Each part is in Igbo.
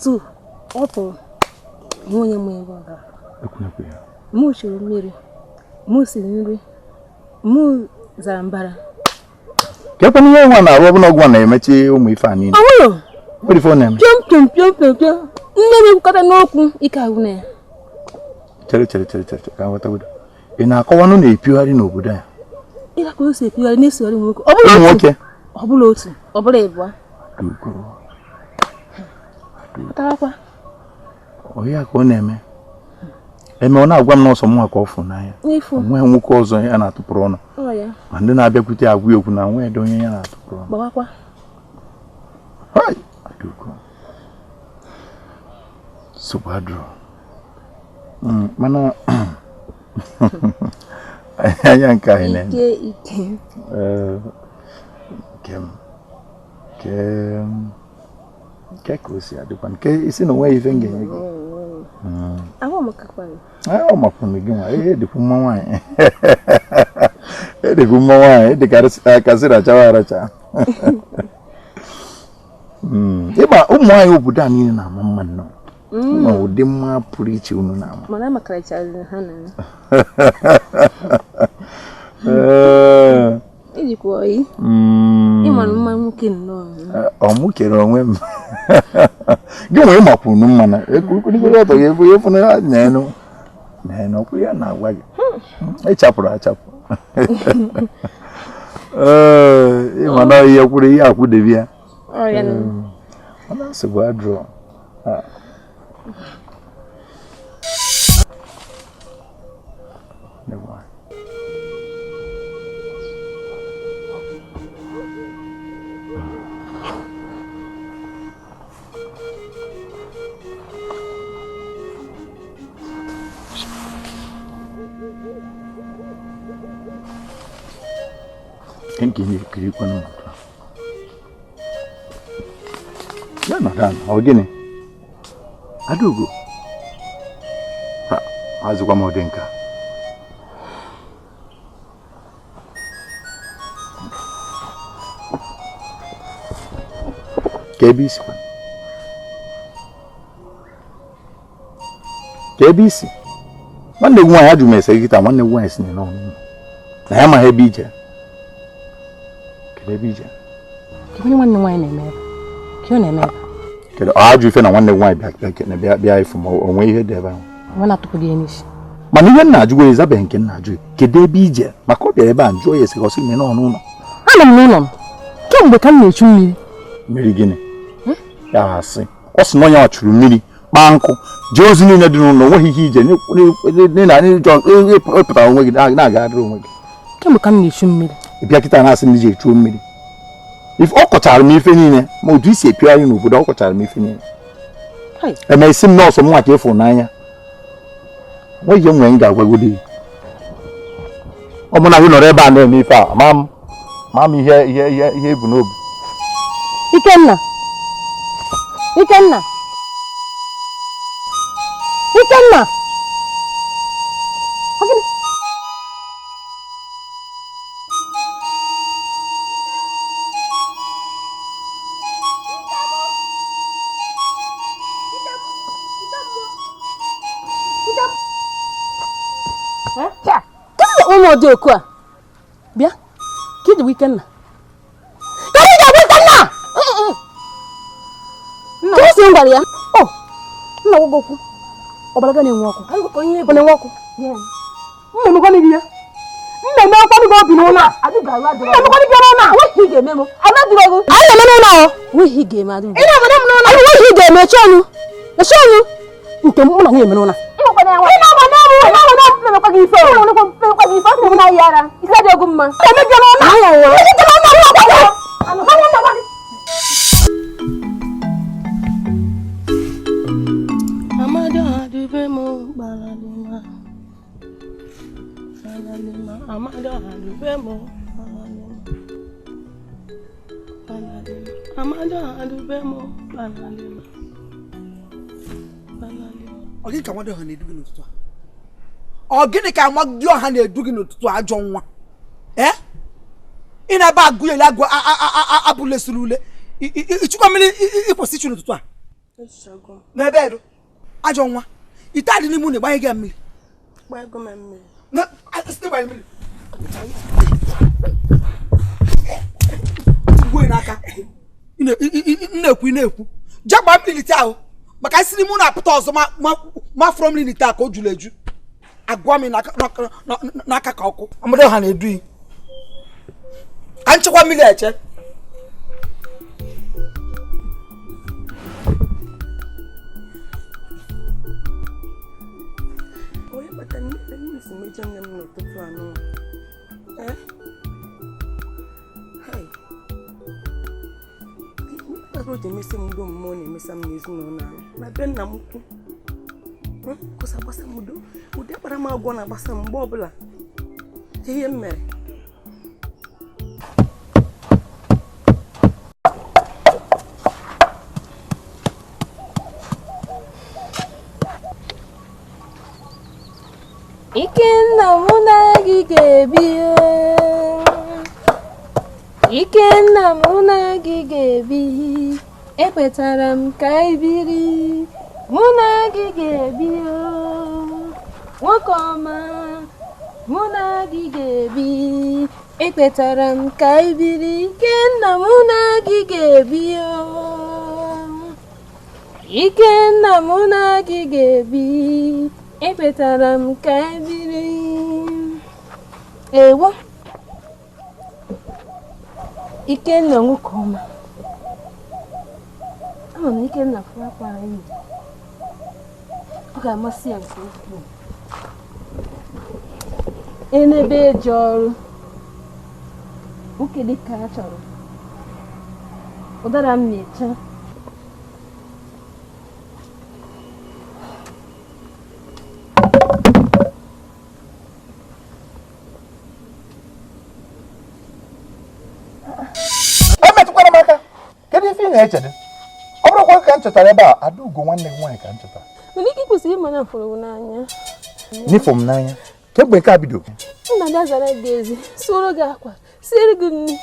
otu ọpụ onye mwe boga ekunekwe ya mu shuru mmiri mu siri nri mu zambara kepa ni nwa na arụ ọbụna ọgwụ na-emechi ụmụ ife a niile awụrụ what if on piom nne m kọta n'okwu ike agwụ na ya chere ka nweta wudo ị na-akọwanụ na-epigharị n'obodo a ịga ka o si epigharị na-esogharị nwoke ọ bụla otu ọ bụla ịbụa pụtarakwa ọhịa ka ọ na-eme ọ na-agwa m n'ọsọ mwa ka ọ fụ n'anya nwe nwoke ọzọ ya na-atụpụrụ ọnụ ma ndị na-abịakwute agwụ okwu na nwe edo onye ya na-atụpụrụ ọnụ gbawakwa Subadro mana anya nke anyị na-eme ike nke ka o si adịkwa nke isi na onweghị ife ngenye gị ọ makwụnụ gị nwa edikwu mma nwaanyị edịkarịsịrị achawa aracha ịgba ụmụ nwaanyị obodo a niile na-ama mma nnọọ ụdị mma pụrụ iche unu na-ama mana amakarịchara ha na ejikwa oyi ịmara mma nwoke nnọọ ọ mụ kere onwe m gị nwere ịmakwuru mma na ekwukwurigoro ọtọ gị efu na nenu ọkwụ ya na-agwa gị ịchapụrụ achapụ ịma na ihe kwuru ihe akwụdebi ya ọ na-asịbụ adrọ Engi kiri kwa na mtu. Yana dana, ogini. Adugo. Ha, azu kwa modenka. KBC. KBC. Wande gwa ya jume sekita, wande gwa esini no. Na yama hebija. Kedebija. Kibuni wanne nwaanyị na-eme. Kio na-eme. Kedu ajụ ife na nwanne nwaanyị bịa ifu ma onwe ihe dị ebe ahụ. Wana tukudi enisi. Mana ihe nna ajụ eza be nke nna ajụ. Kedu ebe ije maka ọ bịara ebe a njụọ ya esi gosi me n'ọnụ ụlọ. Ana m n'ụlọ m. Kemgbe ka m na-echu mmiri. Mmiri gịnị? Ya asị. Ọ sị na onye ọchụrụ mmiri kpaa nkụ. Jee ozi niile dị n'ụlọ nweghị ihe ije na ịpụtara onwe gị na-agadịrị onwe gị. Kemgbe ka m na-echu mmiri. Ịbịa kịta na-asị m ije echuo mmiri. If ọ kọchara m ife niile ma otu isi epigharị n'obodo ọ kọchara m ife niile. Eme isi m n'ọsọ m nwa ka ịfụ n'anya. Nwe ihe nwere m ga-agwagodi. Ọ bụ na gị nọrọ ebe a na-eme ife a ma m ihe ebu n'obi. Ikenna. Dị oku a bịa ka ịdị weekend na ka o si ngwara ya nna gwogo okwu ọbara na-enwe ọkụ na-enwe ọkụ mmemekwa n'ihi ya mmemekwa n'ihi obi n'ụlọ mmemekwa n'ihi n'ụlọ nweghị ga-eme m anyị na-eme n'ụlọ nweghị ga-eme adị nweghị ga-eme eche ọnụ nke mụ na nwunye eme n'ụlọ Ogini ka nwado ha na-edugi n'ụtụtụ a. Ogini ka nwado ha na-edugi n'ụtụtụ ajọ nwa. Ị na-aba agụ ya agụ abụle suru ule. Ichukwa mmiri ịkwụsị ichu n'ụtụtụ a. n'ebe edo ajọ nwa ite adị n'ime unu gbanye gị mmiri na site gbanye mmiri gwe n'aka na-ekwu jagba mmiri ite ahụ maka isi n'ime unu apụta ọzọ ma fọrọ mmiri ite a ka o juru eju agwa m n'aka ka ọkụ amụrụ ha na-edu yi ka nchekwa mmiri eche Road emesi mudo mmụọ na-emesa m n'ezinụlọ anyị na be nna m ukwu kụsa gbasa mudo ụdị akpara m agwọ na-agbasa mgbe ọbụla ihe m mere Ikenna mụ na gị ga-ebi Ikenna mụ na gị ga-ebi ekwetara m ka ibiri mụ na gị ga-ebi nwoke ọma mụ na gị ga-ebi ekwetara m ka ibiri Ikenna mụ na gị ga-ebi Ikenna mụ na gị ga-ebi ekwetara m ka ibiri ewo Ikenna nwoke ọma ama m Ikenna fụrụ akwara enyi ọ ga-amasị ya nke ukwuu n'ebe eji ọrụ nwoke dịka a chọrọ ụdara m na-eche na-echede ọ bụrụkwa ka m chetara ebe a Adaugo nwanne gị nwaanyị ka m chetara mana ike kwesịrị ịma na fụrụ n'anya n'ifọ m n'anya kemgbe nke a bido nna gị azara gị ezi soro gị akwa siere gị nri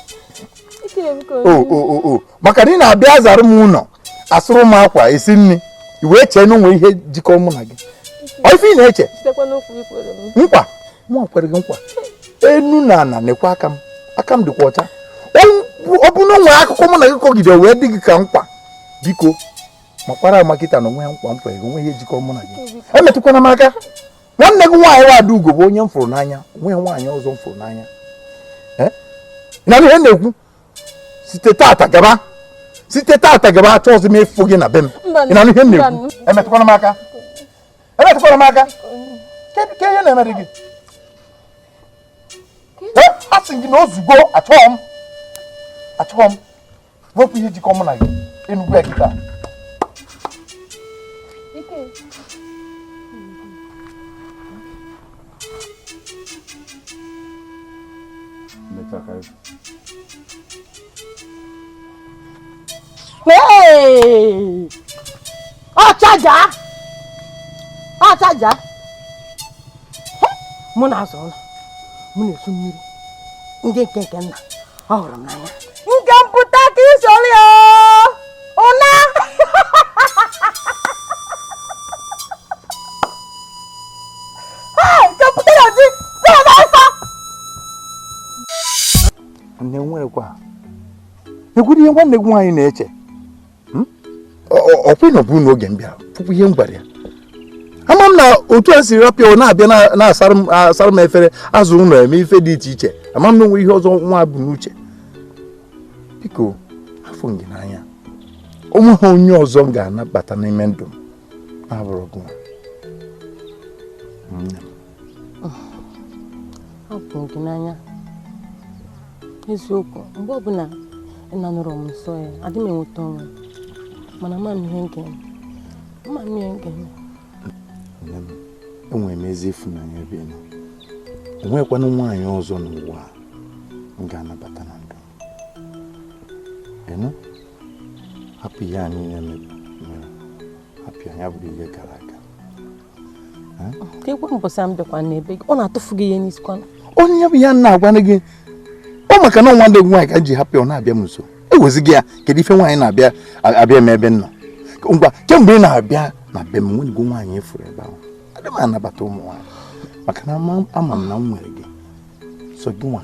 maka na ị na-abịa azara m ụlọ asụrụ m akwa esi nri i wee chee na onwe ihe jikọ mụ na gị ọ ife ị na-eche nkwa mụ kwere gị nkwa enu na ana nekwa aka m dịkwa ọcha ọ bụ na onwe akụkọ mụ na gị kọgide wee dị gị ka nkwa biko makwara amakịta na onwe ya nkwa mkpa ego onwe ihe jikọ mụ na gị emetụkwana m aka nwanne gị nwaanyị wa Adaugo bụ onye m fụrụ n'anya onwe ya nwaanyị ọzọ m fụrụ n'anya na ihe na-ekwu site tata gaba achọ ọzọ m efu gị na be m ị na ihe na-ekwu emetụkwana m aka ke ihe na-emere gị a sị gị na ozugbo achọghị m wepụ ihe jikọ mụ na gị enugwu ya kịta ọchaja mụ na-azụ ụlọ mụ na-esu mmiri ndị nke nna ọ hụrụ m n'anya nke mpụta ka isoro ya ụna na-enwerekwa ekwuru ihe nwanne gị nwaanyị na-eche ọkwa ịnọbụ n'oge m bịara pụpụ ihe m gwara ya ama m na otu a siri rapịa ọ na-abịa na-asara m efere azụ ụlọ eme ife dị iche iche ama m na onwe ihe ọzọ nwa bụ n'uche biko afọ gị n'anya ụmụ ha onye ọzọ m ga-anabata n'ime ndụ m na-abụrụ gị afọ gị n'anya eziokwu mgbe ọbụla ị na-anọrọ m nso ya adị m enweta ọnwa mana ama m ihe nke enwere m ezi ịfụnanya ebe nọ onwekwana nwaanyị ọzọ n'ụwa m ga-anabata na ndụ enu hapụ ihe anyị na-eme hapụ anya bụ ihe gara aga ka ekwe mbọsị m bịakwa n'ebe gị ọ na-atụfu gị ihe n'isi kwana onye ya bụ ya na-agwana gị ọ maka na nwanne gị nwaanyị ka ji hapụ ọ na-abịa m nso ewezi gị ya kedu ife nwaanyị na-abịa eme ebe m nọ ngwa kemgbe na-abịa na be m nwere go nwaanyị efuru ebe ahụ adị m anabata ụmụ nwaanyị maka na ama m na m nwere gị so gị nwa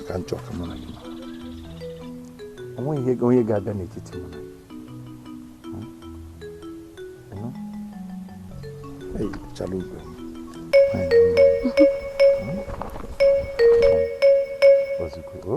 ka nchọ ka mụ na gị onweghị onye ga-abịa n'etiti m chala ugwe ozugbo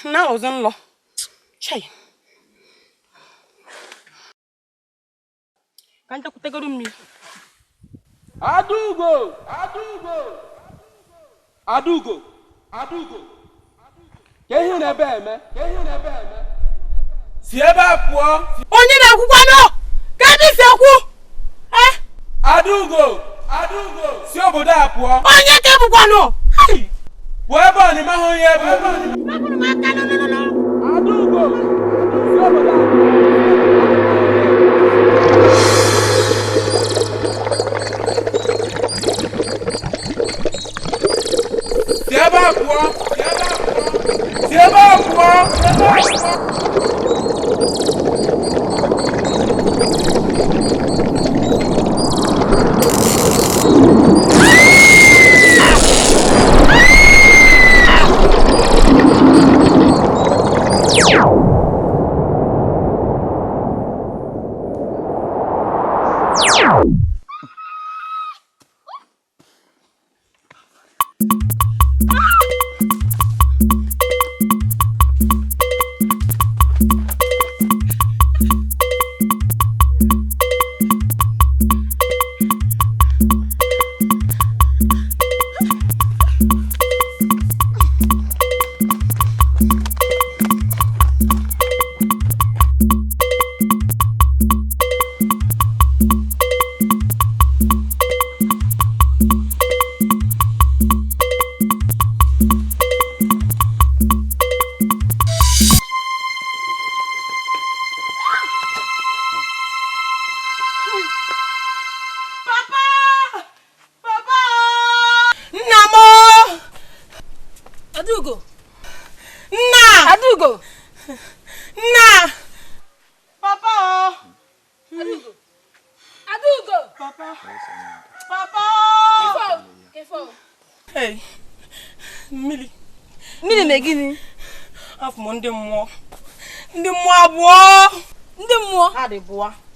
Now I was in law. Chai. Can't you take a room? Adugo. Can you never, man? Sieba poor. Only the Kuano. Can you say who? Eh? Adugo. Sioboda poor. Only the Kuano. Hey. Whoever ni mahoye. Adugo. Sioboda. Sieba poor.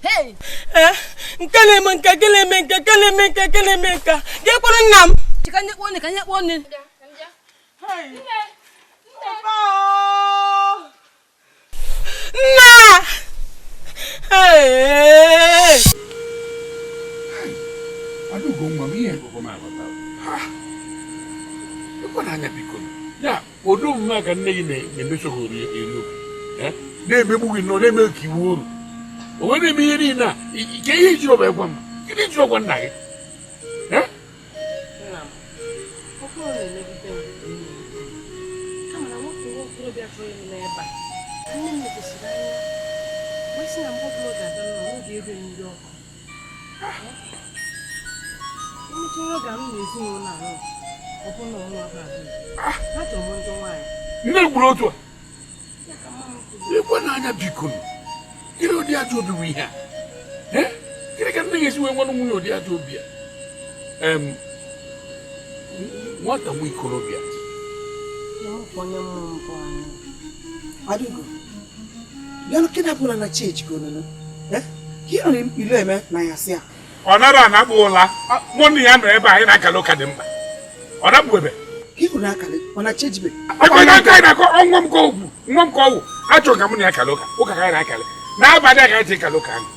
Hey, Nkelemenka. Get one nam. You can get one. Hey, Papa. Nah. Hey. I do go, mommy, and go, my papa. Look what I have become. Yeah, or do make a name in the show. Eh? They be moving, no, they make you wool. When they be in now, you can't eat your back one. You didn't show one night. Eh? Come on, I want to walk through their train in their back. And then make a shrine. What's in a more blood? I don't know what you're doing in York. No, brother. You want to be good. You know, the other we have. Eh? You can think it's one of the other. Nwata mu ikorobịa. Onye mmụọ Adigo. Bịa kena bụla na chechi gono. Ihe nri ilu eme na ya sị a. Ọ nara anakpụla. Mụ na ya nọ ebe anyị na-akala ụka dị mkpa. Ọ napụ ebe. Ihe na akala ọ na chejibe. Akwa na aka na ko nwa m ko ogwu. Nwa m ko owu. Achọ ka mụ na ya kala ụka. Ụka ka anyị na-akala. Na-abada ka anyị kala ụka ahụ.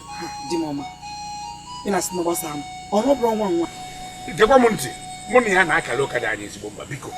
Di mama. Ị na-asị na gbasa m. Ọ nọ bụrụ nwa. Gekwa m ntị. Mụ na ya na-akala ụka dị anyị ezigbo mba biko.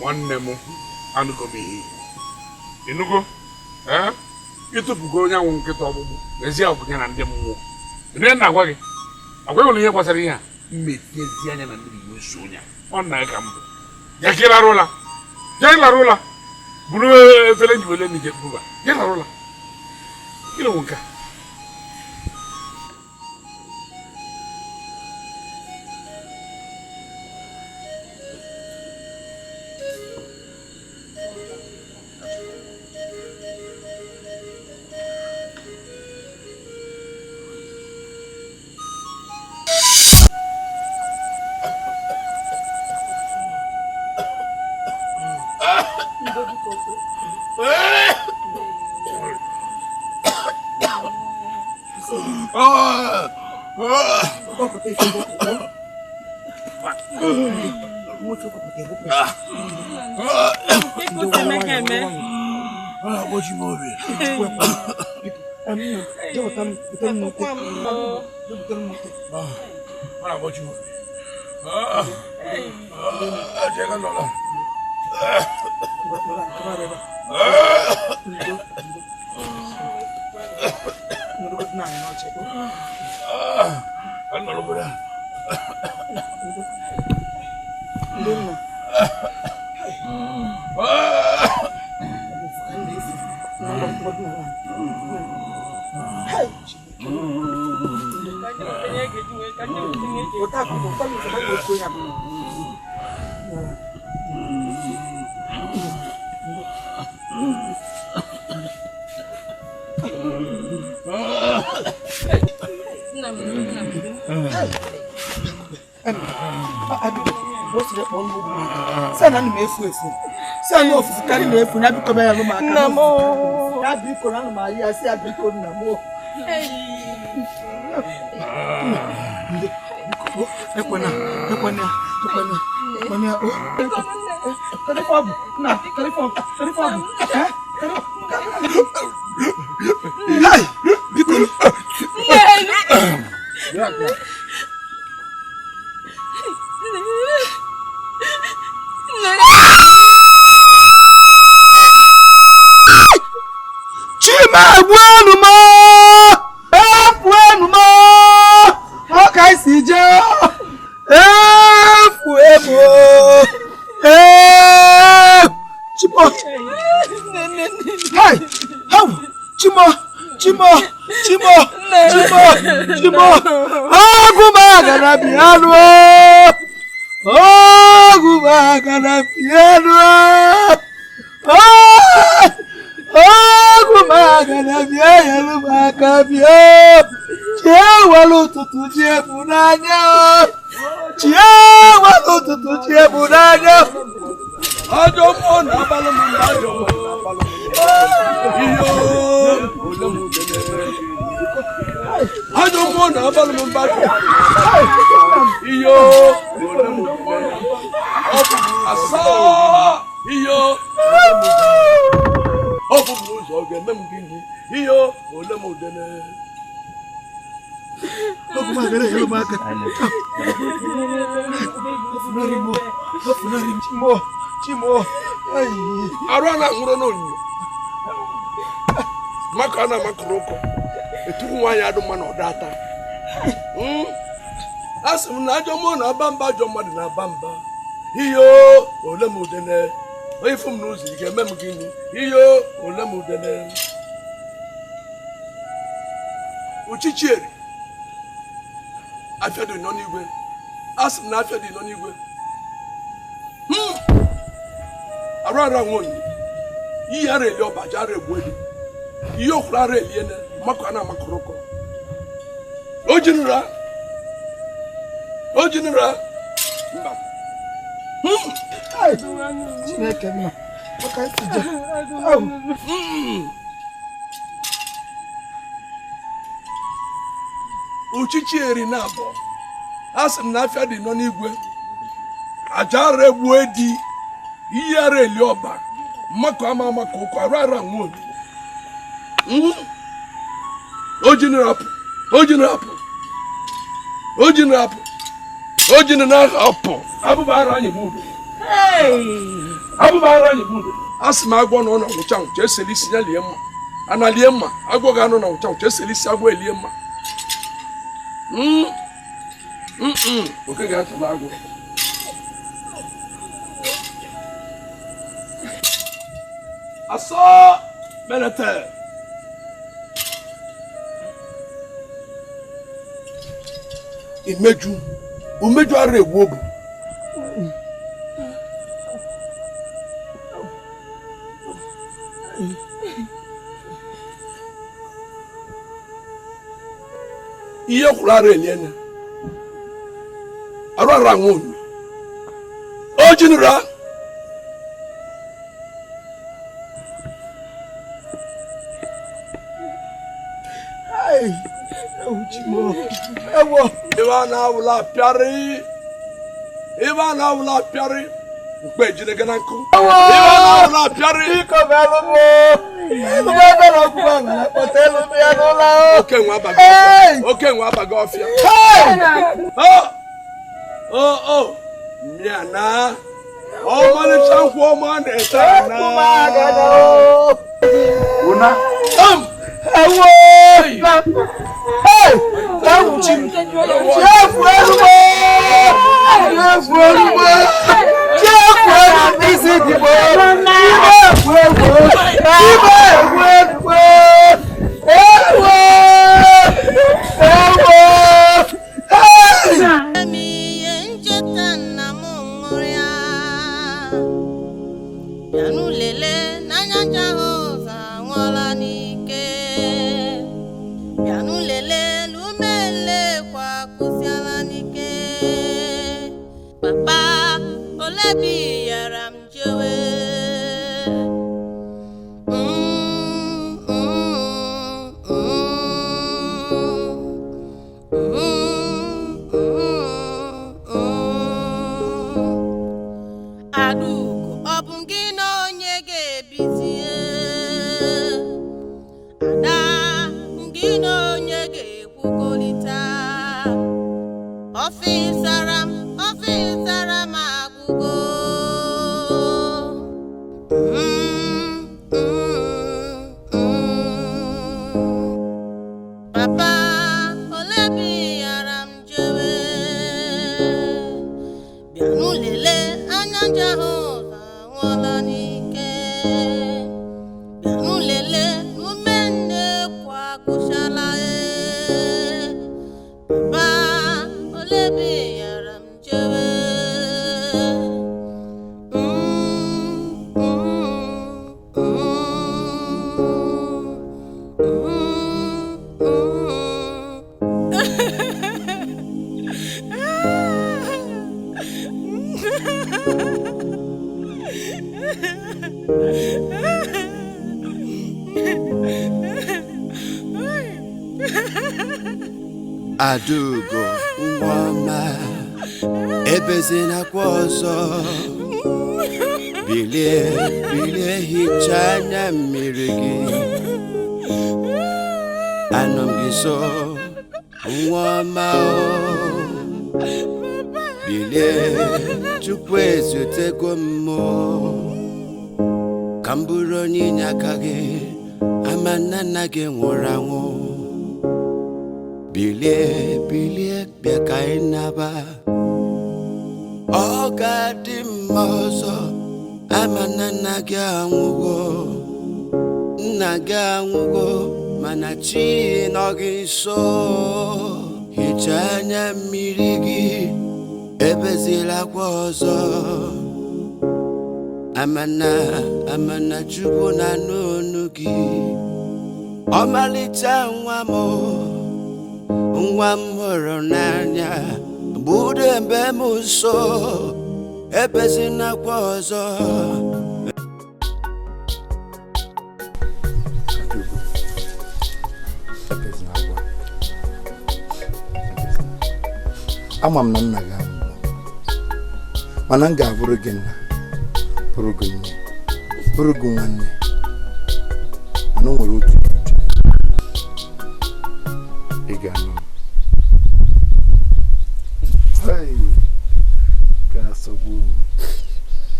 Nwanne m anụgo m ihe ịnụgo ịtụpụgo onye anwụ nkịta ọgbụgbụ n'ezie ọgụnya na ndị mmụọ ndị na-agwa gị agwaghị ihe gbasara ihe a mmetiezi anya na mmiri iwe so onye ọ nna ka mbụ ya ka ịlarụ ụla bụrụ efere njiwele n'ije bụba ya ịlarụ ụla ịlụnwụ nke Sana ni mefu. Sana ofufu kari na efu na biko ya luma aka. Namo. Ya biko na luma ya si abiko na mo. Ekwana. Telephone. Na, telephone. Hai, biko. Ya. Chima bueno ma o kai si je Chimo Hai Chimo Aguma na piano Agumagana bia lumaka bia Chiawalu tutu bunanya Chiawalu tutu bunanya Adomo na balumbajo Adomo na balumbajo iyo asa iyo Ofu muzo genem gini iyo olemo dene Agumagana lumaka Chimo ai arwana nguro nonyo Makana makroko etuku wanya adu mana odata Asim na jomo na bamba jomo na bamba. Iyo ole mu dene. Oyi fum no zi ge mem gini. Iyo ole mu dene. Uchichieri. Afia do no nigwe. Asim na afia do no nigwe. Arara woni. Yi are le obaja re gwedu. Iyo kura re liene makwa na makoroko. Ojinura. Mba. Ai. Chineke nna. Maka ije. Uchichieri na abo. Asim na afia dị nọ n'igwe. Aja re gwedu. Yi are le oba. Makwa ama makoko arara woni. Ojinura. Abubara ni mudu. Abubara ni mudu. Asima agwo no na wucha wucha selisi ya liema. Ana liema agwo ga no na wucha wucha selisi agwo liema. Okay ga ta agwo. Asa benete. Umeju are wobu. Iye kurare eliene. Arara ngun. Ojinura. Ai. Uchimo. Ewo. Ivana wula piari. Ukwe jine gananku. Ivana wula piari. Iko belumo. Ubebelo kubanga. Potelu bianola. Oke nwa bagofia. Oh. Miana. Mani chankwo mani etana. Una. Ewo. Hey! Chef Papa, Olebi yaram jewe. Aduko, obungino nyege bizie. Ada, ngino nyege kukolita. Officeram agugo. Papa, Olebi yaram jewe. Bianu lele anyanja hoza wala nike. Bianu lele numende kwa kushala Papa, Olebi yaram jewe. Adugo wama ebezina kwazo bilie hichanya mirigi anomgiso wama bilie chukwezu tekomo kamburo nyakage amanana ge nworanwo bilie bilie bịa ka anyị naba ọ ga-adị mma ọzọ ama na nna gị anwụgo mana chi nọ gị nso hichaa anya mmiri gị ebezila akwa ọzọ amana Chukwu na n'onu gị ọmalịcha nwa m hụrụ n'anya budo mbe m nso ebezila akwa ọzọ. Ama m na nna gị ahụ mana m ga-abụrụ gị nna bụrụ gị nne bụrụ gị nwanne mana o nwere otu ị ga-anụ ga-asọgbu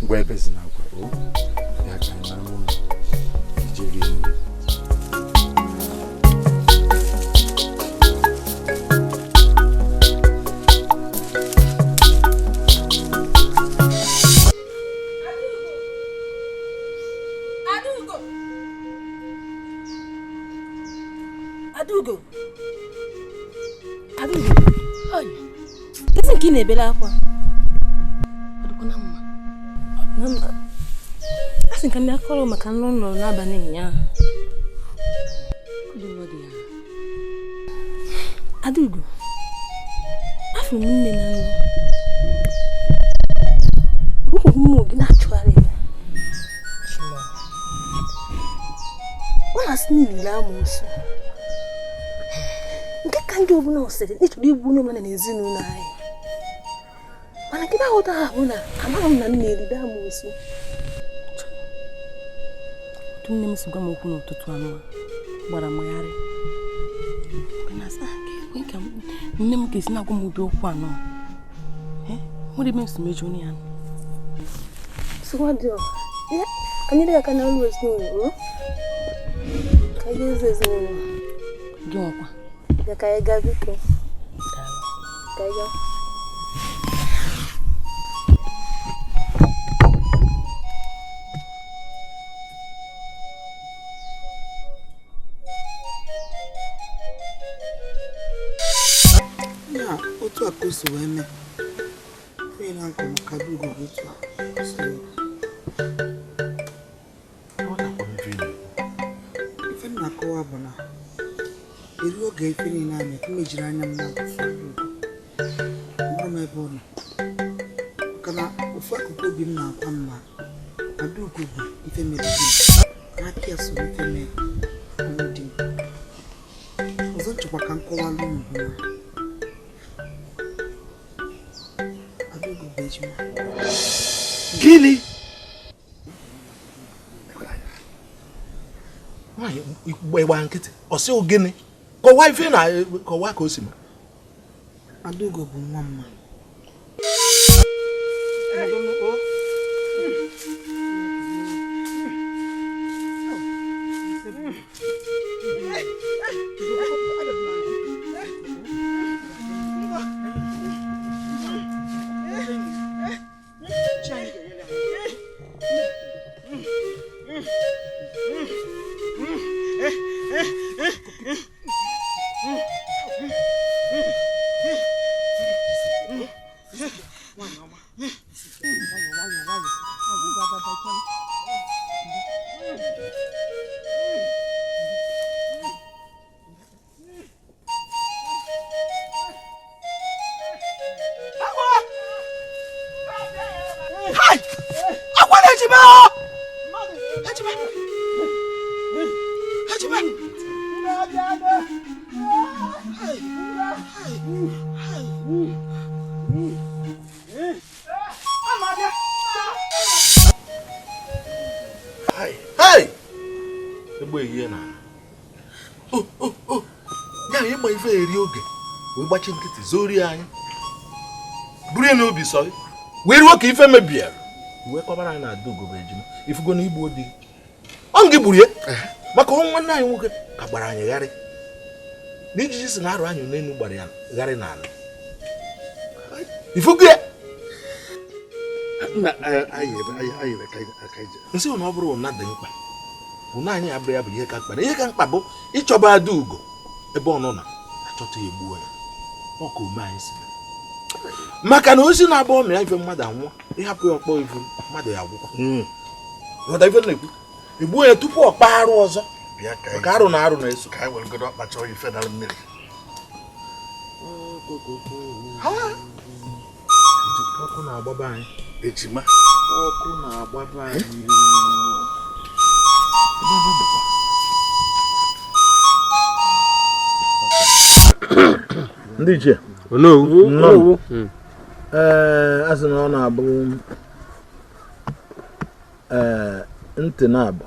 ngwa ebezi na akwa ya ka anyị mara ụlọ iji rie nri. Isi nke ị na-ebele akwa ọ dịkwa na mma asị nka ndị akọrọ maka nrọ nrọ n'abalị ụnyaahụ. Adaugo, afụrụ m nne na nrọ ụmụ mmụọ gị na-achụgharị ya ọ na-asị n'ilile amụsụ nke ka ndị ọbụla ọsịrị n'ịchọrọ igbu onye ọbụla n'ezinụlọ anyị mana gị na-aghọta ha bụ na amaghị m na m na-eride amụsụ. Otu nne m si gwa m okwu n'ụtụtụ anụ gbara magharị nne m ga-esi na-agwa m ụdị okwu anọ nwere ebe m si mejọ onye ya anyị dị aka na ọlụ ezinụlọ ka anyị eze ezinụlọ gị nwakwa ya ka anyị gaa biko ka anyị gaa. Otu a ka o si wee mee onye na-akọ maka Adaugo bụ otu a ife m na-akọwa bụ na eri oge ife niile anya ka mejiri anya m na-agụfụ Adaugo mụrụ m ebe ọ nọ maka na ofu akụkụ obi m na-akwa m na Adaugo bụ ife mere di m aka ya soro ife mee ọnwụ di m ọzọ nchekwa ka m kọwalụ m bụ na Gịnị? Nwaanyị gba nkịtị ọ sị ogene kọwaa ife na kọwaa ka o si ma Adaugo bụ nwa mma gbachi nkịtị zori anyị buru n'obi sọ wee ruo ka ife mebiara wee kọbara anyị na Adaugo bụ ejima ifugo na igbu odi ọ ngị gburu ya maka nwanne anyị nwoke ka gbara anyị gharị n'ijiji si na arụ anyị n'enu gbara ya gharị n'ala ifuge na anyị ka ije nsị na ọ bụrụ na dị mkpa ụna anyị abụrụ ya bụ ihe ka mkpa na ihe ka mkpa bụ ịchọba ada ugo ebe ọ nọ na achọta egbuo ya ọka ome anyị si maka na ozi na-abụ ọmịa ife mmadụ anwụọ ịhapụ ya ọkpọ ifu mmadụ ya agwụkwa nghọta ife na-ekwu egbuo ya tupu ọ kpaa arụ ọzọ maka arụ na arụ na-eso ka anyị were godo ọkpacha oyi fedal mmiri ọkụ na-agbaba anyị ejima ọkụ na-agbaba anyị ndị ichie a sị na ọ na-abụ ntị na-abụ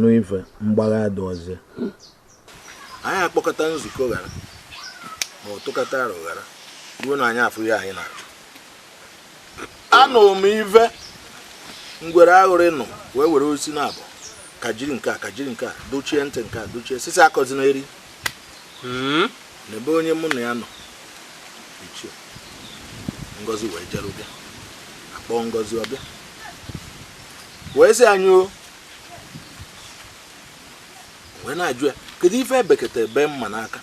n'ife mgbagha dị ọzọ anyị akpọkọta nzukọ ghara ma ọ tụkọta arụ ghara ruo na anyị afụ ya anyị na-achọ anụ m ife ngwere aghụrị nọ wee were osisi na-abụ ka jiri nke a dochie ntị nke a dochie sisi akọzi na eri n'ebe onye mụ na ya nọ ichie Ngozi wee jere bịa akpọ Ngozi ọbịa wee sị anyị o wee na-ajụ ya kedu ife ebeketa ebe mma n'aka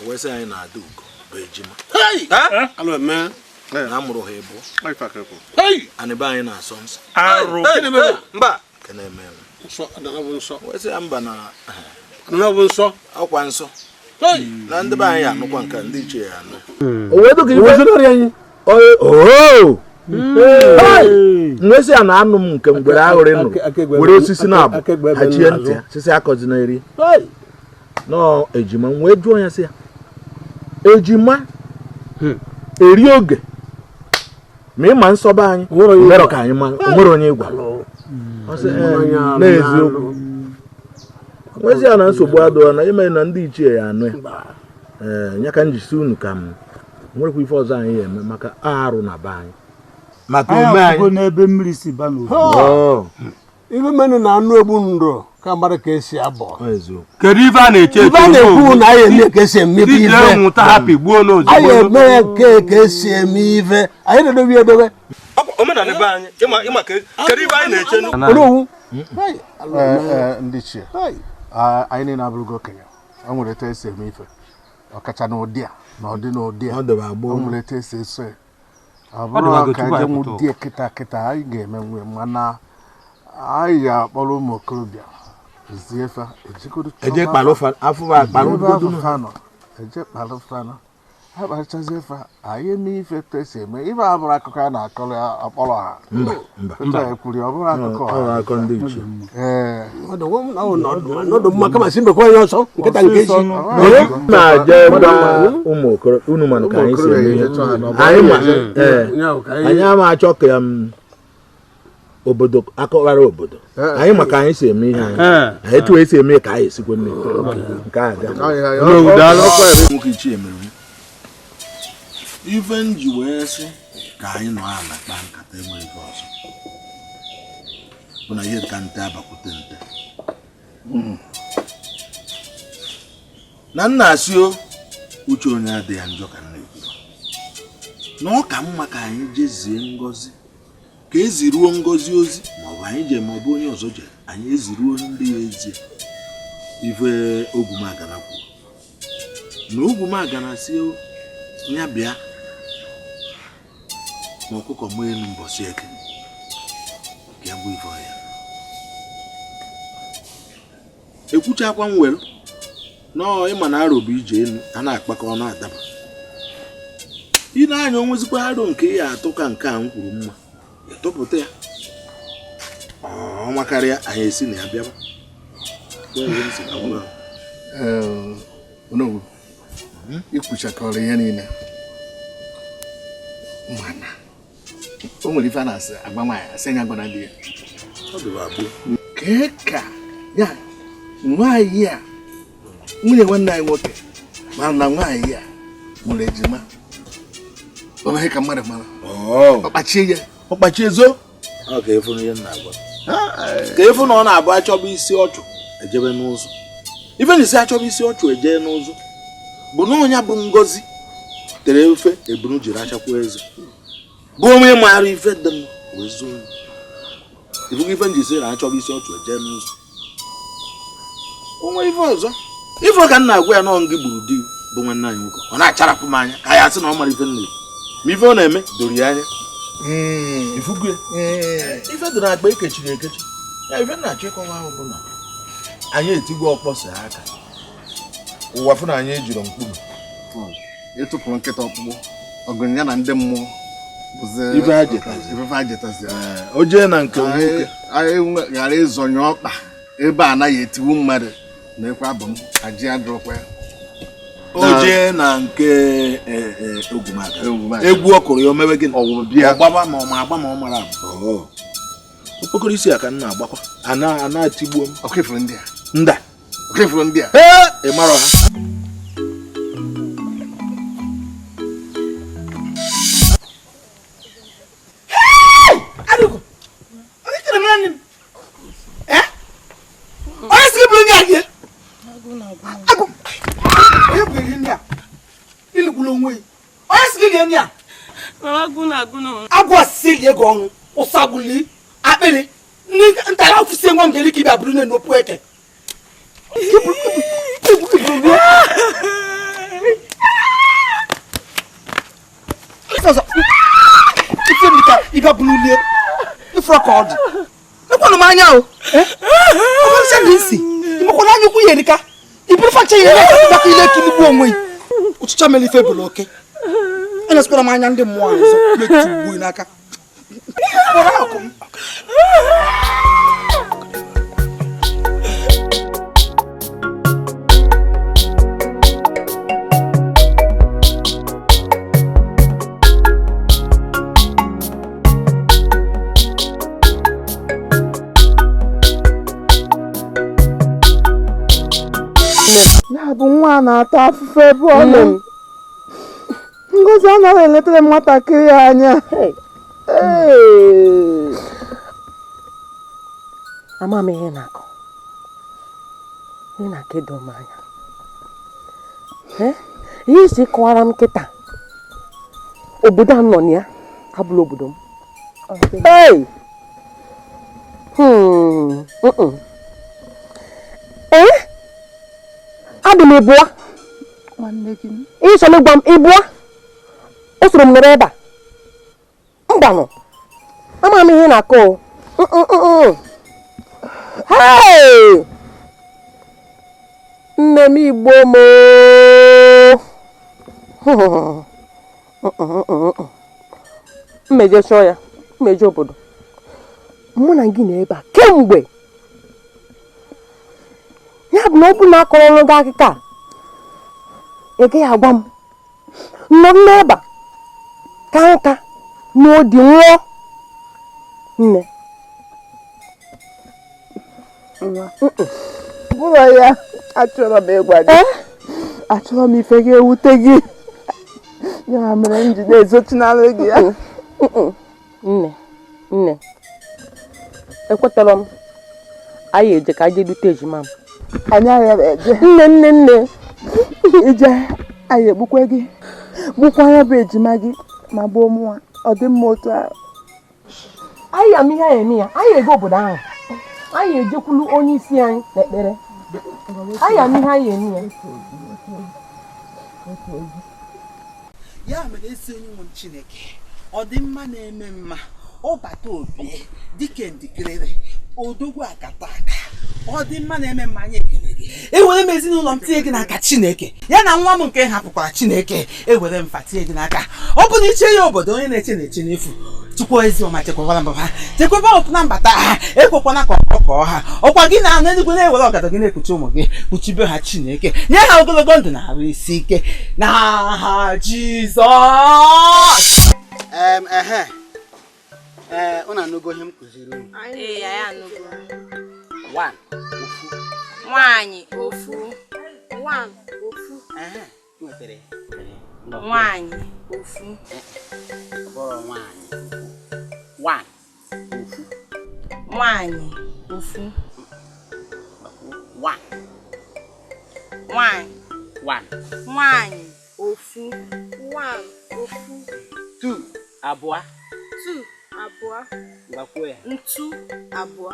wee sị anyị na-ada ugo bụ ejima na amụrụ ha ịbụ anyị be anyị na-asọ nsọ wee sị ya mba na ọkwa nsọ na ndị be anyị anụkwa nke ndị ichie ya anụ nwesị ya na anụ m nke mgbere aghụrị nụ were osisi na-abụ hachie ntị ya sisi akọzi na eri nọọ ejima m wee jụọ ya sị ya ejima eri oge ma ịma nsọba anyị mere ka anyị mara onwere onye ịgwa n'eziokwu nwezi ya na nsogbu adịghị na ime na ndị ichie ya anụ ya nya ka m jisi unu ka m nwerekwa ife ọzọ anyị ya eme maka arụ na be anyị maka ome anyị n'ebe mmiri si ba n'obodo ife menụ na anụ egbu ndụ ka mara ka esi abọ kedu ife a na-eche ife a na-ekwu na anyị eme ka esi emepe ife anyị eme ka esi eme ife anyị na-edobe edobe omenala be anyị ịma kedu ife anyị na-eche ndị ichie anyị niile abụrụgo okenye o nwere etu esi eme ife ọkacha n'ụdị a na ọdị n'ụdị a o nwere etu esi eso ya ọ bụrụ ka je nwụdị kịta anyị ga-eme nwe mana anyị ga-akpọrọ ụmụ okorobịa zie fa eje kpalụfa afụfa kpalụfanụ ha kpachazie fa anyị eme ife etu esi eme ife a bụrụ akụkọ a na-akọrọ ya akpọrọ ha mba ekwuri ọ bụrụ akụkọ ndị ichie ọdụ mma kama si mbekwa onye ọsọ nkịta nke isi na-aje gba ụmụ okorobịa unu mana ka anyị si eme ihe anyị ama achọ ka obodo akọwara obodo anyị maka anyị si eme ihe anyị etu esi eme ka anyị esikwa nne nke a nwoke ichie mere ife nji wee sị ka anyị nọ ala kpaa nkata enweghị ife ọzọ bụ na ihe ka nte abakwute nte na nna asị o uche onye adịghị ya njọ ka nna ekwu na ọ ka mma ka anyị jezie Ngozi ka eziruo Ngozi ozi maọbụ anyị je maọbụ onye ọzọ je anyị eziruo ndị ya ezie ife Ogwumagana kwuru na Ogwumagana si ya bịa ma ọkụkọ mụ elu mbọsị eke ka ya bụ ife ọya ekwuchakwa m were nọọ ịma na arụ bụ ije elu a na-akpakọ ọ na-adaba ị na-anya onwezikwa arụ nke ya atụ ka nke a m kwuru mma tụpụta ya ọma karịa anyị esi na ya bịaba ikwuchakọrọ ihe niile mana o nwere ife a na-asị agba nwaanyị asị anya gbana di ya kee ka ya nwaanyị a nwunye nwanne anyị nwoke ma na nwaanyị a mụrụ ejima ọ naghị ka mmadụ mara ọkpachie ya ọkpachie zo ọ ga-efu ihe nna agwa ka efu na ọ na-abụ achọba isi ọchụ ejebe n'ụzọ ife ni si achọba isi ọchụ eje n'ụzọ bụ na onye bụ ngozi tere ofe ebunu jiri achakwa eze bụ onye maara ife dị m wee zuo ifu ife njisi na achọba isi ọchụ eje n'ụzọ onwe ife ọzọ ife ka nna agwa ya nọ ngị gburu di bụ nwanne anyị nwoke ọ na-acharapụ m anya ka ya sị na ọ mara ife nna ma ife ọ na-eme doro ya anya ifugu ife dị na akpa ekechiri ekechi ya ife na-achọ ịkọwa ahụ bụ na anyị etigo ọkpọsa aka ụwa fụ na anyị ejiri mkpụrụ ịtụpụrụ nkịta ọkpụkpụ ọgụnya ya na ndị mmụọ ife ha jetazi o jee na nke nwoke anyị ghara ịzọnye ọkpa ebe a anaghị etiwu mmadụ na ekwe abụ m aji adụrụkwa ya o jee na nke ogwumaka egwu ọkụrụ ya omewe gị ọgbaba ma ọ ma agba ma ọ mara abụ okpokoro isi a ka m na-agbakwa a na-atigbuo m ọkụifuru ndị a nda ọkụifuru ndị a ị mara ha agwa sili ego ọnụ ụsaguli akpịrị ndị ntara ofisi nwa m ga elike ịbịa bụrụ n'opu eke ife ndịka ịbịa bụrụ lie ifere ka ọ dị ekwanụ m anya o ọbụrụsị dị isi imekwana anya ukwu ya erika iburu facha ya maka ile kiligbu onwe ya ụchịcha mere ife bụrụ oke enesikwana m anya ndị mmụọ ọzọ na-etigbu n'aka ya bụ nwa na-ata afụfụ ebe ọ nọ Ngozi anaghị eletere nwatakịrị ya anya ama m ihe na-akọ ihe na-aka edo m anya ihe isi kọwara m kịta obodo a nọ na ya abụla obodo m adị m ịbụa ịchọrọ ịgwa m ịbụa o soro m mere ebe a mgbanụ ama m ihe na-akọ nne m Igbo m mmeje chọọ ya mmeje obodo mụ na gị na ebe a kemgbe ya bụ na ọ bụ na akọrọ ọrụ gị akụkọ a ị gaghị agwa m nọrọ n'ebe a ka nka n'odi nwụọ nne bụrụ ya achọrọ m ịgwa gị achọrọ m ife gị ewute gị ya mere m ji na-ezochinalụ gị ya nne ekwetara m anyị eje ka anyị dute ejima m anyị aghara eje nne ije anyị egbukwe gị gbukwa ya bụ ejima gị ma gbuo mụnwa ọ dị mma otu ahụ anyị ama ihe anyị eme ya anyị ego obodo ahụ anyị ejekwulu onye isi anyị n'ekpere anyị ama ihe anyị eme ya mere esi onye nwe Chineke ọ dị mma na-eme mma ọ bata obi dike ndikere odogwu akata aka ọ dị mma na-eme mma anyị ekele gị ewere m ezinụlọ m tinye gị n'aka Chineke ya na nwa m nke hapụkwara Chineke ewere m tinye gị n'aka ọ bụ na iche ya obodo onye na-eche n'efu chukwu ezi ọma chekwabara mbaba ha chekwaba ọpụ na mbata ha ekwekwana ka ọkọ ha ọkwa gị na anụ eluigwe na-ewere ọgada gị na-ekpuchi ụmụ gị kpuchibe ha Chineke nye ha ogologo ndụ na arụ isi ike n'aha Jizọs. Unu anụgo ihe m kụziri unu? Ee, anyị anụgo. Nwaanyị ofu. Nwaanyị ofu. Nwetara nwaanyị ofu. Bọrọ nwaanyị ofu. Nwaanyị ofu. One. Ofu. One. Ofu. Two. Abua. Two. Abua. Ngakwe. Ntu. Abua.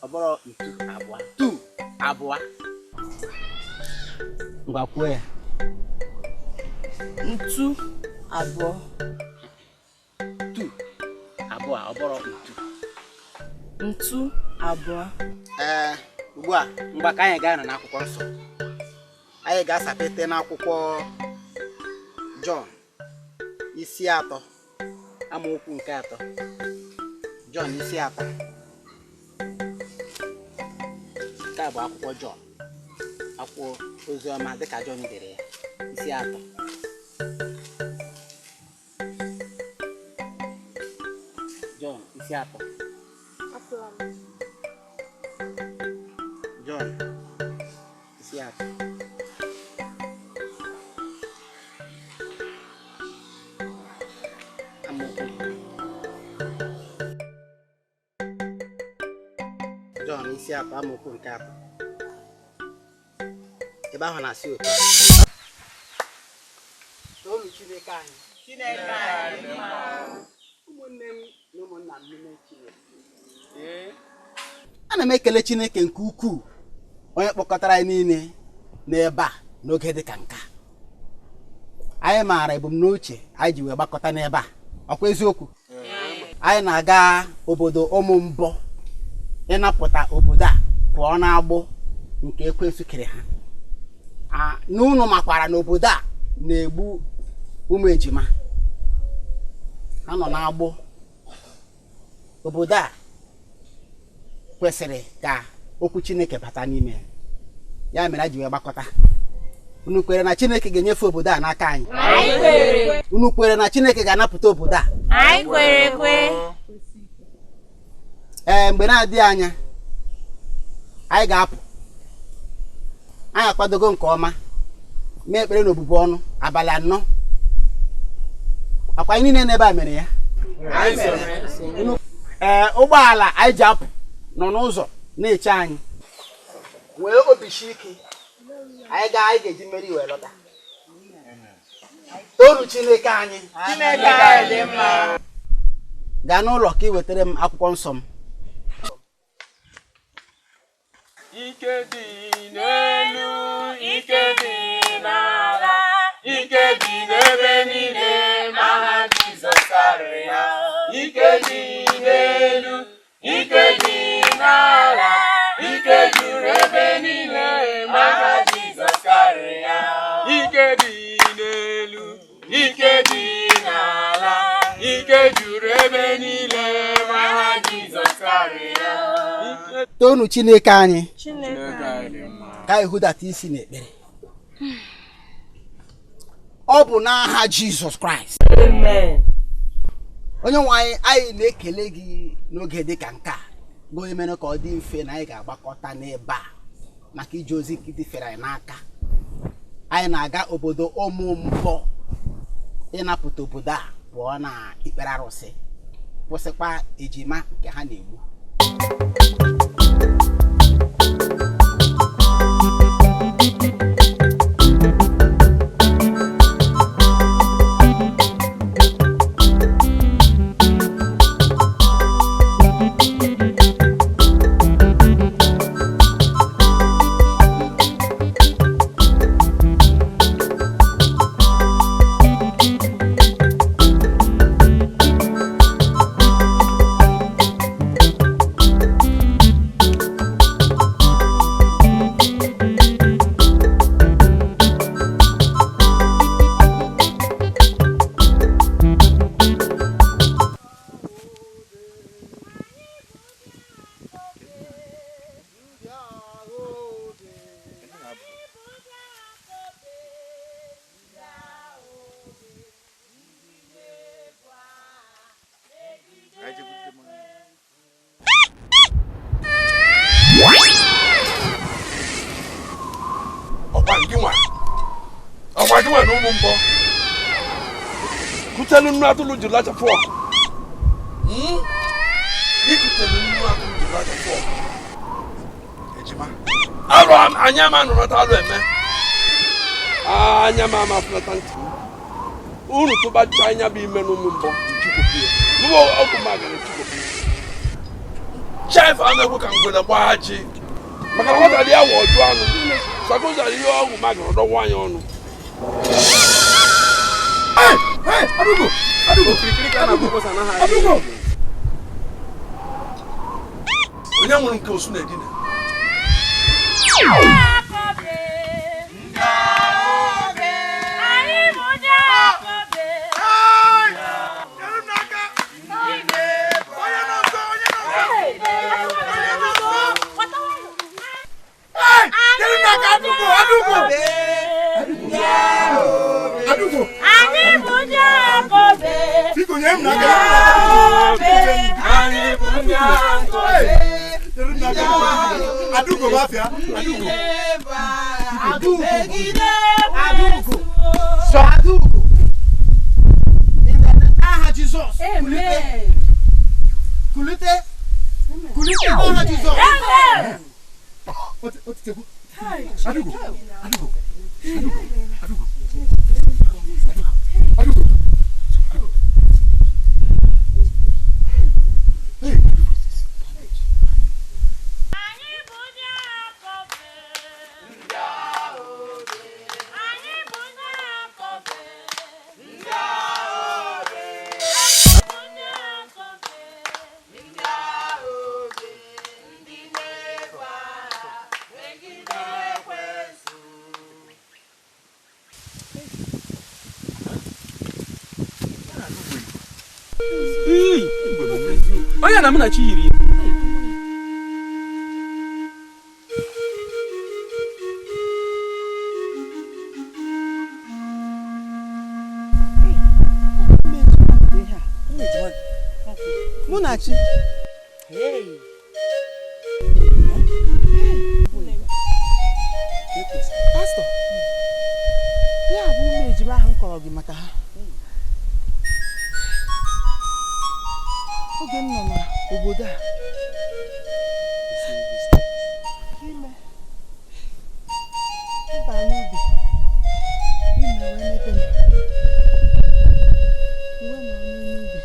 Oboro ntu abua. Two. Abua. Ngakwe. Ntu. Abua. Two. Abua. Oboro ntu. Ntu. Abua. Ugbu a mgbe ka anyị ga-anọ n'akwụkwọ nsọ. Anyị ga-asapete n'akwụkwọ John isi 3 amaokwu nke 3. John isi 3. Nke a bụ akwụkwọ John. Akwụkwọ oziọma dịka John dere ya isi 3. John isi 3. John isi 3. John isi 3 amaokwu nke 3. Ebe ahụ na-asị otu a. Toonu Chineke anyị. Chineke anyị. Ụmụnne m na ụmụnna m n'ime Chineke. Ana m ekele Chineke nke ukwuu onye kpọkọtara anyị niile n'ebe a n'oge dị ka nke a. Anyị maara ebumnuche anyị ji wee gbakọta n'ebe a. Ọkwa eziokwu? Anyị na-aga obodo ụmụ mbọ ịnapụta obodo a pụọ n'agbụ nke ekwensu kere ha. N'ụnụ makwara n'obodo a na-egbu ụmụ ejima. Ha nọ n'agbụ. Obodo a kwesịrị ka okwu Chineke bata n'ime ya mere ji wee gbakọta. Unu kwere na Chineke ga-enyefe obodo a n'aka anyị? Anyị kwere. Unu kwere na Chineke ga-anapụta obodo a? Anyị kwere ekwe. Mgbe na-adịghị anya anyị ga-apụ. Anyị akwadogo nke ọma mee ekpere n'obubu ọnụ abalị 4. Akwa anyị niile n'ebe a mere ya. Ụgbọala anyị ji apụ nọ n'ụzọ na-eche anyị. Wee obishi ike anyị ga-eji mmeri wee lọta. Toonu Chineke anyị. Chineke anyị dị mma. Gaa n'ụlọ ka ị wetara m akwụkwọ nsọ m. Ike dị n'elu, ike dị n'ala, ike dị n'ebe niile ma ha Jizọs karịa. Ike dị n'elu, ike dị n'ala, ike juru ebe niile ma ha Jizọs karịa. Ike dị n'elu, ike dị n'ala, ike juru ebe niile ma ha Jizọs karịa. Toonu Chineke anyị. Ka anyị hụdata isi n'ekpere. Ọ bụ n'aha Jizọs Kraịst. Amen. Onye nwe anyị na-ekele gị n'oge dị ka nke a. Bụ onye mere ka ọ dị mfe na anyị ga-agbakọta n'ebe a maka ije ozi dị fere anyị n'aka. Anyị na-aga obodo ụmụ mbọ ịnapụta obodo a pụọ na ikpere arụsị, kwụsịkwa ejima nke ha na-egbu. Kutelu nnu atụrụ jiri lacha fọk. Ikutelu nnu atụrụ jiri lacha fọk. Ejima. Alụ Oro anyama no talu eme. Anyama ma flatanti. Unu to ba chanya bi menu mbo chukopie. Mo okuma ga chukopie. Chef ame ko kan gwele baachi. Maka what are dia wo ojo anu. So ko za yo okuma ga do wan yo nu. Hey, adugo kirikiri na go sana ha. Adugo. Onya mo nke osu na edina. Adugo mafia. So Adugo. In the name of Jesus. Amen. Kulite. Kulite Jesus. Amen. What is Adugo. Oya na mna chiri. Munachi. Hey. Pastor. Ya bu meji ba han koro gi maka ha. Oge nọ na obodo a. Ime. Mba n'ubi. Ime wee mepe m. Uwe nọ n'ubi.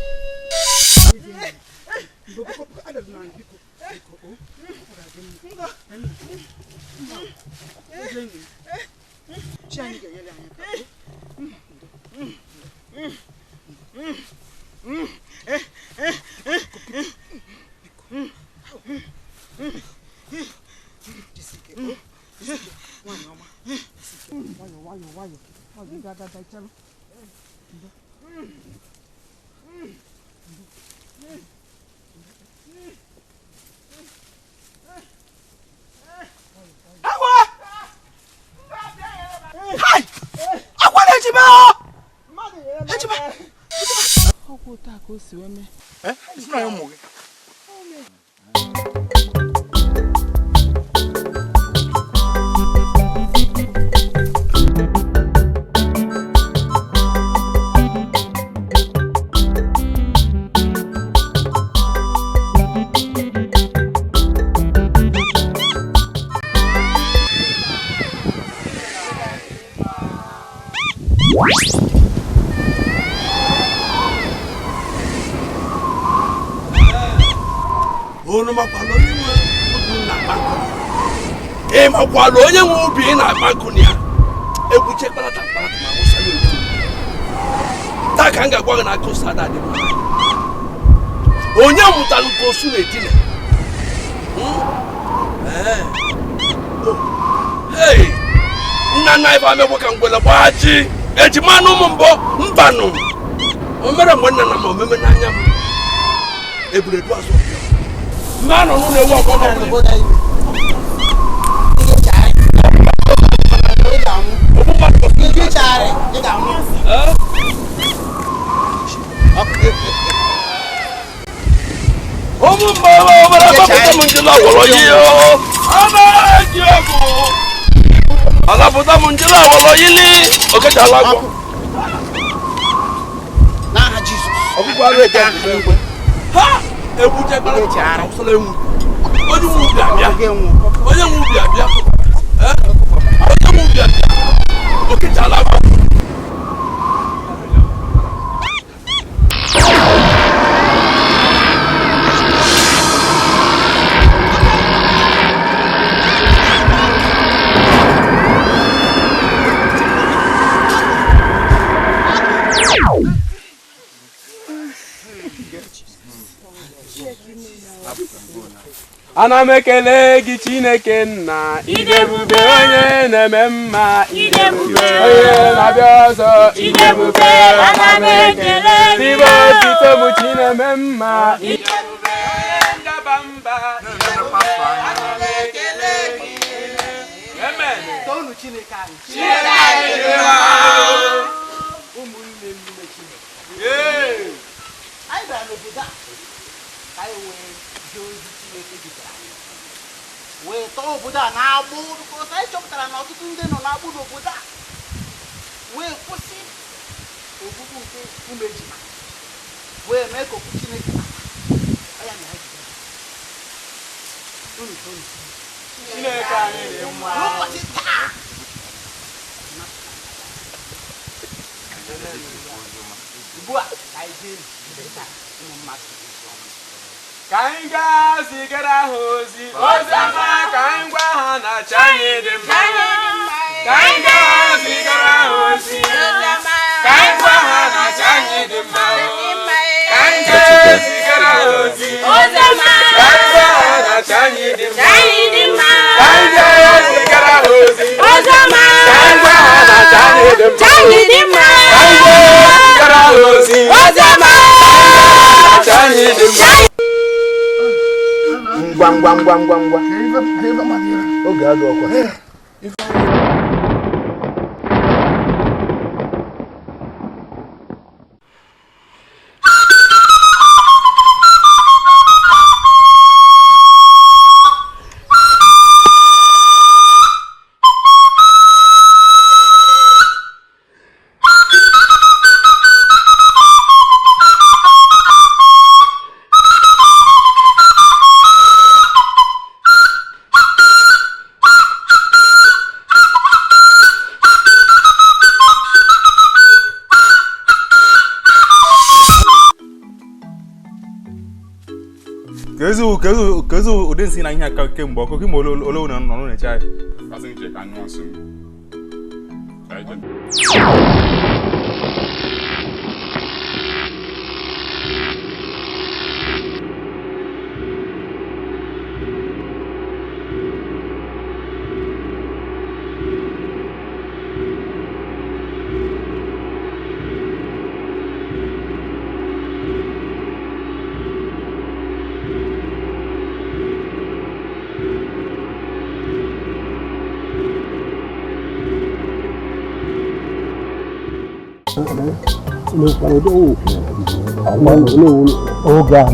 It's not your movie. Makwalo onye nwe obi na bankuni a ebuche kparata ma usale otu ta ka nga gwa na kosa da dị onye mụtalụ ko su na etine hey nna ibe amegbo ka ngwele gbaji ejimanu mbo mbanu o mere nwanna na ma omeme n'anya m eburedu aso mmanụ no na-ewu ọgbọ Onye Ana m ekele gị Chineke nna idebube onye na-eme mma idebube onye na-abịa ọzọ idebube ana m ekele gị ibe otito bụ chi na-eme mma idebube onye ndaba mba ana m ekele gị amen tonu Chineke anyị Chineke anyị ụmụnne m n'ime Chineke ee anyị bịara n'obodo a ka anyị wee jee ozi Chineke dịtara wee tọọ obodo a na-agbụ because anyị chọpụtara na ọtụtụ ndị nọ na-agbụ n'obodo a wee kwụsị ogbugbu nke ụmụ ejima wee mee ka okwu Chineke anya na ha jide Chineke anyị dị mma n'ụbọchị taa ugbu a ka anyị jee ụmụ mmadụ ka anyị gaa zigara ha ozi ọma ka anyị gwa ha na chi anyị dị mma ka anyị gaa zigara ha ozi ka anyị gwa ha na chi anyị dị mma ka anyị gaa zigara ha ozi ka anyị gwa ha na chi anyị dị mma ka anyị gaa zigara ha ozi ka anyị gwa ha na chi anyị dị mma ka anyị gaa zigara ha ozi ka anyị gwa ha na chi anyị dị mma ngwa oge adụ ọkwa Kedu ụdị nsị na ihe aka kemgbe ọkụ gị ma ole na nọ na-eche anyị Asị nche ka anyụ asị oge a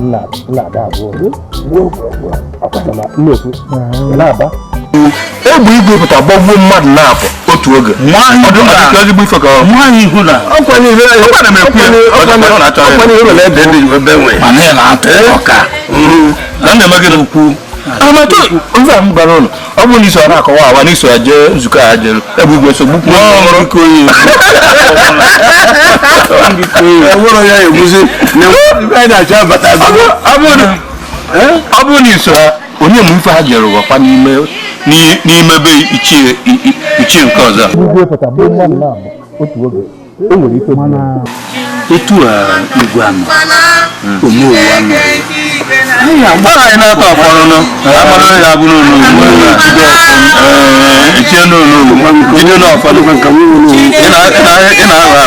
na-ada abụọ egbe igwe pụta gbagbuo mmadụ na-apụ otu oge ezigbo ife ka nwaanyị ihu na nza m gwara ụlọ ọ bụrụ na iso na-akọwa awa n'iso ya jee nzukọ ya jere egbe igwe so gbukwu ya egbuzi ọ bụrụ na iso ha onye m ife ha jere ụwakwa n'ime be ichie nke ọzọ etu a igwe anọ omewu anọ anyị agbara anyị na-atọ akpọrọ nọ agbara ya abụrụ ichie n'olu jide n'ọfọdụ ị na-aghọ aghọ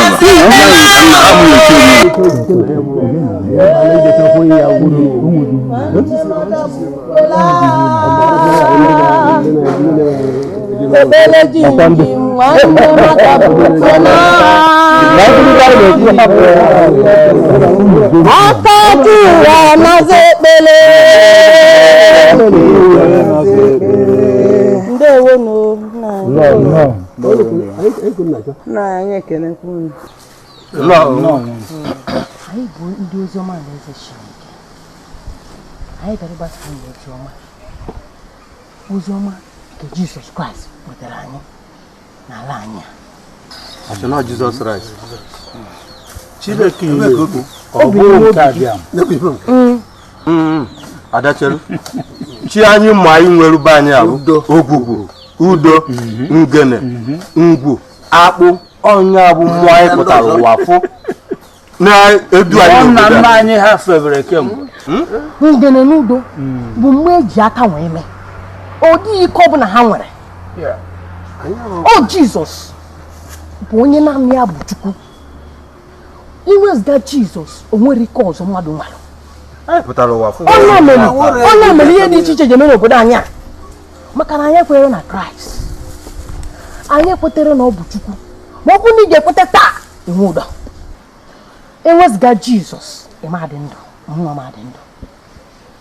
anyị bụ ndị ozi ọma na eze Chineke. Anyị bịara ịgbasa anyị ozi ọma nke Jizọs Kraịst wetara anyị n'ala anyị. Asọna Jizọs Kraịst. Chineke ọ bụ nke abịa. Adachelu. Chi anyị ma anyị nwere be anyị abụ ogwugwu, udo, ngene, ngwu, akpụ, ọnya bụ mmụọ anyị pụtara ụwa fụ. Na-edu anyị na nna anyị ha febere kemgbe. Ngene n'udo bụ mgbe eji aka wee mee. Ọ dịghị ike ọ bụla ha nwere. O Jizọs bụ onye naanị ya bụ Chukwu. Iwezụga Jizọs o nwere ike ọzọ mmadụ nwere. Ọ na-emere ihe dị iche iche jeme n'obodo anyị a. Maka na anyị ekwenyere na Kraịst. Anyị ekwetere na ọ bụ Chukwu. Ma ọ bụ na ị ga-ekweta taa enwe ụdọ. Ewezụga Jizọs ịma dị ndụ, nwa ma dị ndụ.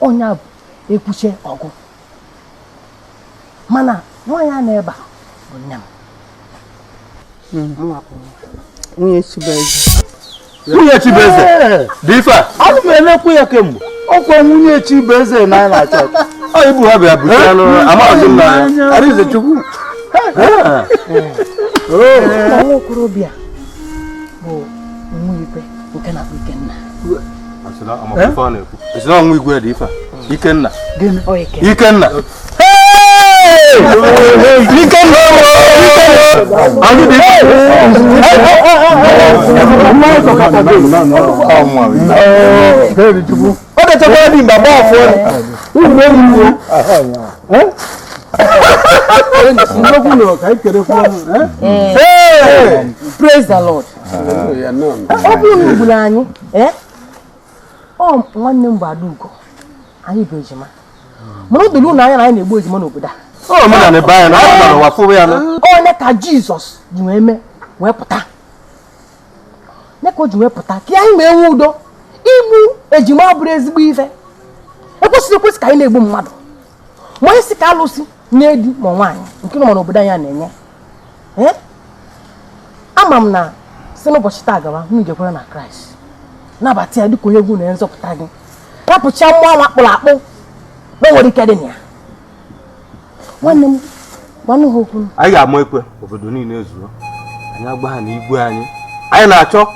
Onye bụ ekwuche ọgụ. Mana nwaanyị a na-ebe bụ nne m. Nwunye Chibeze. Nwunye Chibeze dị ife a? Ana m elekwu ya kemgbe. Ọkwa nwunye Chibeze na anyị na-achọ. Ọ ibu ha bịa buchi anụ amaghịzi m na Arize Chukwu. Nwa okorobịa bụ nwa igwe nke na-akpọ Ikenna. Esi na ọnwa igwe dị ife a? Ikenna. Ikenna. Ikenna. Praise the Lord. Ọ bụrụ na igburu anyị, ọ nwanne m bụ Adaugo, anyị bụ ejima. Mana o dolu na anya na anyị na-egbu ejima n'obodo a. Onye ka Jizọs ji wee mee wee pụta. Nye ka o ji wee pụta ka anyị ma enwe udo. Igbu ejima bụrụ ezigbo ife. Ekwesị ka anyị na-egbu mmadụ. Ma onye si ka alụsị na-edi ma nwaanyị nke nọ n'obodo anyị na-enye. Ama m na si n'ụbọchị taa gawa unu ga-ekwere na Kraịst. Nabata ya dịka onye egwu na nzọpụta gị. Rapụcha mmụọ anwa akpụrụ akpụ. Na nwere ike dị na ya. Nwanne m, gwanụ ha okwu. Anyị ga-ama ekwe obodo niile ezuo. Anyị agba ha n'igwe anyị. Anyị na-achọ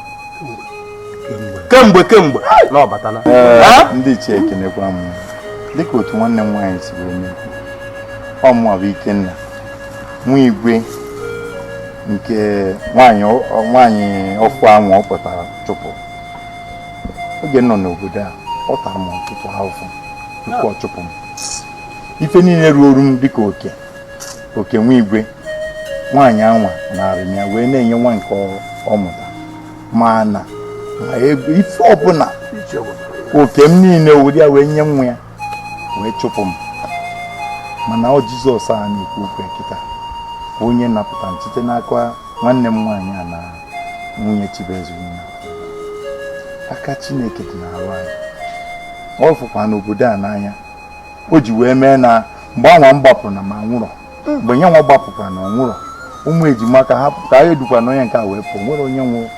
kemgbe na ọbatana. Ndị ichie ekenekwa m dịka otu nwanne m nwaanyị si wee na-ekwu. Ọ mụọ bụ Ikenna, nwa igwe nke nwaanyị ọfụ ahụ ọ pụtara chụpụ. Oge nọ n'obodo a ọ tara m ọtụtụ ahụhụ tupu ọ chụpụ m. Ife niile ruoru m dịka oke nwa igwe nwaanyị anwa narị m ya wee na-enye nwa nke ọ mụta. Mana ife ọbụla oke m niile ụdị ya wee nye nwa ya wee chụpụ m. Mana ọ Jizọs a na-ekwu okwu kịta onye napụta m site n'aka nwanne m nwaanyị a na nwunye Chibeze aka Chineke dị n'arụ anyị. Ọ fụkwa n'obodo a n'anya. O ji wee mee na mgbe anwa m gbapụ na ma nwụrọ mgbe nye nwa gbapụkwa na ọ nwụrọ ụmụ ejima ka anyị edukwa na onye nke a wee pụọ nwere onye nwụrụ.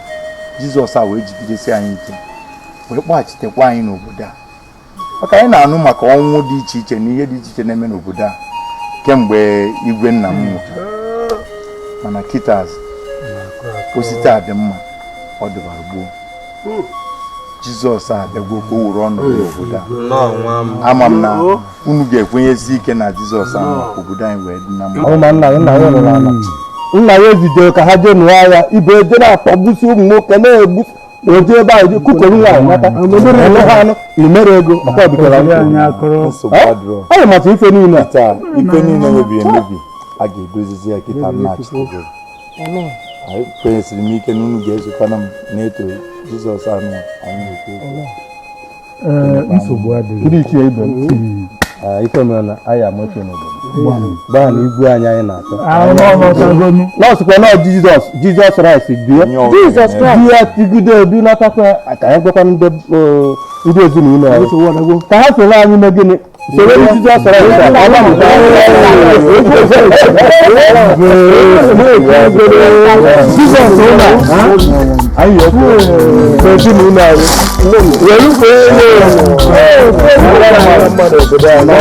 Jizọs a wee jigidesi anyị ike wee kpọghachitekwa anyị n'obodo a. Maka anyị na-anụ maka ọnwụ dị iche iche na ihe dị iche iche na-eme n'obodo a kemgbe igwe nna m nwụrụ. Mana kịta osite a dị mma ọ dịbara gboo. Jizọs a bịagwo ka o were ọnụ n'obodo a. Ama m na unu ga-ekwenyesi ike na Jizọs a maka obodo anyị wee dị na mma. Nna ya ezidere ka ha jee nụọ ya ibe eje na-akpagbusi ụmụ nwoke na-egbu oje ebe ahụ kukoro nwaanyị nata ha anụ imere ego ọkwa bikara anyị mata ife niile taa ife niile mebiri emebi a ga-edozizi ya kịta na-achịtegoro. Anyị kwenyesiri m ike na unu ga-ezukwana m na-eto Jizọs anụ anyị na-ekwu. Nsogbu adịghị ndị ichie ibe m ife mere na anyị amache n'obodo gbaa na igwe anyị na-achọ nọọsụkwa na Jizọs Kraịst di ya tigide edu n'atakwa ka anyị gwakwa ndị ezinụlọ anyị ka ha soro anyị mee gịnị soro Jizọs Kraịst Jizọs anyị ekwu ezinụlọ anyị were ukwe mmadụ obodo anyị